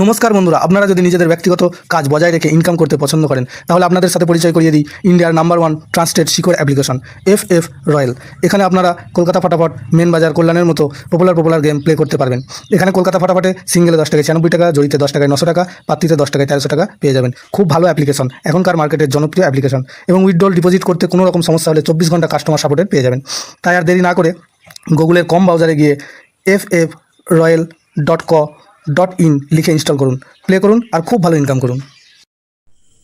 নমস্কার বন্ধুরা, আপনারা যদি নিজেদের ব্যক্তিগত কাজ বজায় রেখে ইনকাম করতে পছন্দ করেন তাহলে আপনাদের সাথে পরিচয় করিয়ে দিই ইন্ডিয়ার নাম্বার 1 ট্রান্সটেড শিকড় অ্যাপ্লিকেশন FF রয়্যাল। এখানে আপনারা কলকাতা ফাটাফট, মেন বাজার, কল্যাণের মতো পপুলার গেম প্লে করতে পারবেন। এখানে কলকাতা ফাটাফটে সিঙ্গেলে 10 টাকায় 96 টাকা, জড়িতে 10 টাকায় 900 টাকা, পাত্রিতে 10 টাকায় 1300 টাকা পেয়ে যাবেন। খুব ভালো অ্যাপ্লিকেশন, এখনকার মার্কেটের জনপ্রিয় অ্যাপ্লিকেশন এবং উইথড্রল ডিপোজিট করতে কোনো রকম সমস্যা হলে 24 ঘন্টা কাস্টমার সাপোর্টের পেয়ে যাবেন। তাই আর দেরি না করে গুগলের কম ব্রাউজারে গিয়ে ffroyal.co.in লিখে ইনস্টল করুন, প্লে করুন আর খুব ভালো ইনকাম করুন।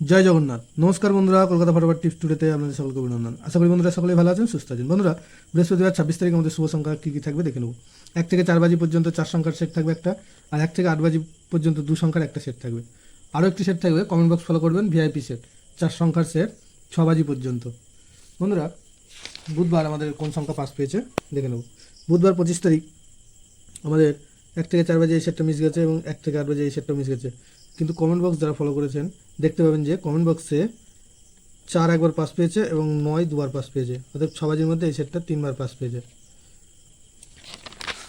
জয় জগন্নাথ। নমস্কার বন্ধুরা, কলকাতা ফাটাফট টিপস টুডেতে আপনাদের সকলকে অভিনন্দন। আশা করি বন্ধুরা সকলেই ভালো আছেন, সুস্থ আছেন। বন্ধুরা, বৃহস্পতিবার 26 তারিখ আমাদের শুভ সংখ্যা কী কী থাকবে দেখে নেব। 1 থেকে 4 বাজি পর্যন্ত 4 সংখ্যার সেট থাকবে একটা, আর 1 থেকে 8 বাজি পর্যন্ত 2 সংখ্যার একটা সেট থাকবে। আরও একটি সেট থাকবে, কমেন্ট বক্স ফলো করবেন, VIP সেট 4 সংখ্যার সেট 6 বাজি পর্যন্ত। বন্ধুরা, বুধবার আমাদের কোন সংখ্যা পাস পেয়েছে দেখে নেব। বুধবার 25 তারিখ আমাদের 1 থেকে 4 বাজে এই সেটটা মিস গেছে এবং 1 থেকে 8 বাজে এই সেটটা মিস গেছে। কিন্তু কমেন্ট বক্স যারা ফলো করেছেন দেখতে পাবেন যে কমেন্ট বক্সে 4 একবার পাস পেয়েছে এবং 9 দুবার পাস পেয়েছে, অর্থাৎ 6 বাজির মধ্যে এই সেটটা 3বার পাস পেয়েছে।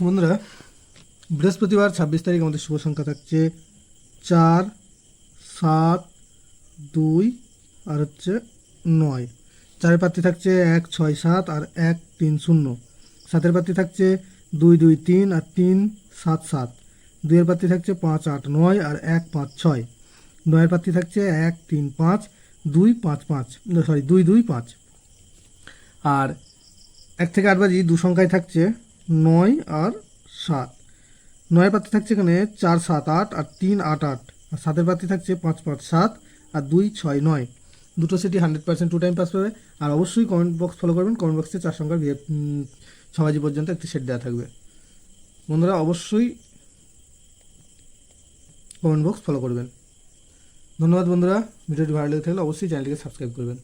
বন্ধুরা, বৃহস্পতিবার 26 তারিখ আমাদের শুভ সংখ্যা থাকছে 4, 7, 2 আর হচ্ছে 9। 4-এর প্রার্থী থাকছে 1, 6, 7 আর 1, 3, 0। 7-এর প্রার্থী থাকছে 2, 2, 3 আর 3, 7, 7। 2-এর প্রার্থী থাকছে 5, 8, 9 আর 1, 5, 6। 9-এর প্রার্থী থাকছে 1, 3, 5, 2, 5, 5 2, 2, 5। আর 1 থেকে 8 বাজি 2 সংখ্যায় থাকছে 9 আর 7। 9-এর প্রার্থী থাকছে এখানে 4, 7, 8 আর 3, 8, 8। আর 7-এর প্রার্থী থাকছে 5, 5, 7 আর 2, 6, 9। দুটো সেটই 100% 2 টাইম পাস পাবে। আর অবশ্যই কমেন্ট বক্স ফলো করবেন, কমেন্ট বক্সে 4 সংখ্যার 6 বাজি পর্যন্ত একটি সেট দেওয়া থাকবে। বন্ধুরা, অবশ্যই কমেন্ট বক্স ফলো করবেন। ধন্যবাদ বন্ধুরা, ভিডিওটি ভালো লেগে থাকলে অবশ্যই চ্যানেলটিকে সাবস্ক্রাইব করবেন।